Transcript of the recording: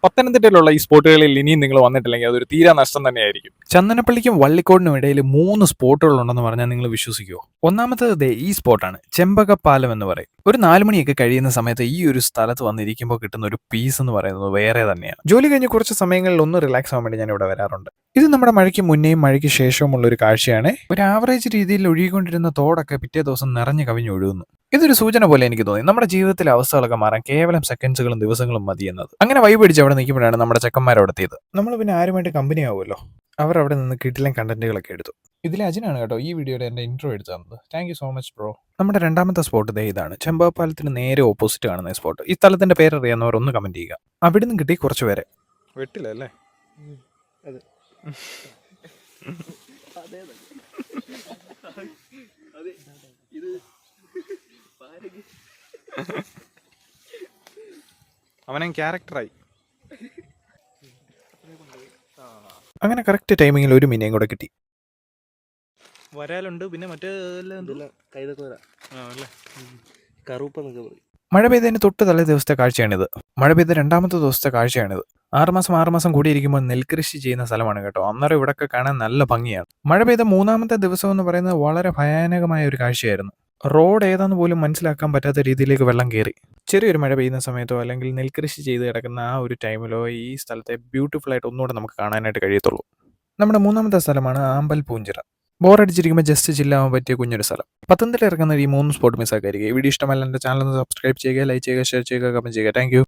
പത്തനംതിട്ടയിലുള്ള ഈ സ്പോട്ടുകളിൽ ഇനിയും നിങ്ങൾ വന്നിട്ടില്ലെങ്കിൽ അതൊരു തീരാ നഷ്ടം തന്നെയായിരിക്കും. ചന്ദനപ്പള്ളിക്കും വള്ളിക്കോടിനും ഇടയിൽ 3 സ്പോട്ടുകളുണ്ടെന്ന് പറഞ്ഞാൽ നിങ്ങൾ വിശ്വസിക്കുമോ? ഒന്നാമത്തേത് ദേ ഈ സ്പോട്ടാണ്, ചെമ്പകപ്പാലം എന്ന് പറയും. ഒരു 4 മണിയൊക്കെ കഴിയുന്ന സമയത്ത് ഈ ഒരു സ്ഥലത്ത് വന്നിരിക്കുമ്പോൾ കിട്ടുന്ന ഒരു പീസ് എന്ന് പറയുന്നത് വേറെ തന്നെയാണ്. ജോലി കഴിഞ്ഞ് കുറച്ച് സമയങ്ങളിൽ ഒന്ന് റിലാക്സ് ആവാൻ വേണ്ടി ഞാൻ ഇവിടെ വരാറുണ്ട്. ഇത് നമ്മുടെ മഴയ്ക്ക് മുന്നേയും മഴയ്ക്ക് ശേഷവുമുള്ള ഒരു കാഴ്ചയാണ്. ഒരു ആവറേജ് രീതിയിൽ ഒഴുകിക്കൊണ്ടിരുന്ന തോടൊക്കെ പിറ്റേ ദിവസം നിറഞ്ഞു കവിഞ്ഞൊഴുകുന്നു. ഇതൊരു സൂചന പോലെ എനിക്ക് തോന്നി നമ്മുടെ ജീവിതത്തിലെ അവസ്ഥകളൊക്കെ മാറാൻ കേവലം സെക്കൻഡ്സുകളും ദിവസങ്ങളും മതി എന്നത്. അങ്ങനെ വൈബ് അടിച്ച് അവിടെ നിൽക്കുമ്പോഴാണ് നമ്മുടെ ചെക്കന്മാർ അവിടെ എത്തിയത്. നമ്മൾ പിന്നെ ആരുമായിട്ട് കമ്പനി ആവുമല്ലോ. അവർ അവിടെ നിന്ന് കിട്ടിലും കണ്ടന്റുകളൊക്കെ എടുത്തു. ഇതിലെ അജിനാണ് കേട്ടോ ഈ വീഡിയോയുടെ എൻ്റെ ഇൻട്രോ എടുത്തു തന്നത്. Thank you so much bro. നമ്മുടെ രണ്ടാമത്തെ സ്പോട്ട് ദേ ഇതാണ്, ചെമ്പകപ്പാലത്തിന് നേരെ ഓപ്പോസിറ്റ് കാണുന്ന സ്പോട്ട്. ഈ സ്ഥലത്തിന്റെ പേരറിയാവുന്നവർ ഒന്ന് കമന്റ് ചെയ്യുക. അവിടെ നിന്ന് കിട്ടി കുറച്ച് പേരെ വെട്ടില്ല അല്ലേ? അവനെ ക്യാരക്ടറായി. അങ്ങനെ കറക്റ്റ് ടൈമിങ്ങിൽ ഒരു മീനെയും കൂടെ കിട്ടി. വരാലുണ്ട്, പിന്നെ മറ്റേ മഴ പെയ്തതിന് തൊട്ട് തലേ ദിവസത്തെ കാഴ്ചയാണിത്. മഴ പെയ്ത രണ്ടാമത്തെ ദിവസത്തെ കാഴ്ചയാണിത്. 6 മാസം കൂടിയിരിക്കുമ്പോൾ നെൽകൃഷി ചെയ്യുന്ന സ്ഥലമാണ് കേട്ടോ. അന്നേരം ഇവിടൊക്കെ കാണാൻ നല്ല ഭംഗിയാണ്. മഴ പെയ്ത 3-ാമത്തെ ദിവസം എന്ന് പറയുന്നത് വളരെ ഭയാനകമായ ഒരു കാഴ്ചയായിരുന്നു. റോഡ് ഏതാന്ന് പോലും മനസ്സിലാക്കാൻ പറ്റാത്ത രീതിയിലേക്ക് വെള്ളം കയറി. ചെറിയൊരു മഴ പെയ്യുന്ന സമയത്തോ അല്ലെങ്കിൽ നെൽകൃഷി ചെയ്ത് കിടക്കുന്ന ആ ഒരു ടൈമിലോ ഈ സ്ഥലത്തെ ബ്യൂട്ടിഫുൾ ആയിട്ട് ഒന്നുകൂടെ നമുക്ക് കാണാനായിട്ട് കഴിയത്തുള്ളൂ. നമ്മുടെ 3-ാമത്തെ സ്ഥലമാണ് ആമ്പൽ പൂഞ്ചിറ. ബോറടിച്ചിരിക്കുമ്പോൾ ജസ്റ്റ് ചില്ലാവാൻ പറ്റിയ കുഞ്ഞൊരു സ്ഥലം. പത്തനംതിട്ട ഇറങ്ങുന്ന ഈ 3 സ്പോട്ട് മിസ്സാക്കായിരിക്കും. ഈ വീഡിയോ ഇഷ്ടമല്ല എൻ്റെ ചാനൽ ഒന്ന് സബ്സ്ക്രൈബ് ചെയ്യുക, ലൈക്ക് ചെയ്യുക, ഷെയർ ചെയ്യുക, കമന്റ് ചെയ്യുക. Thank you.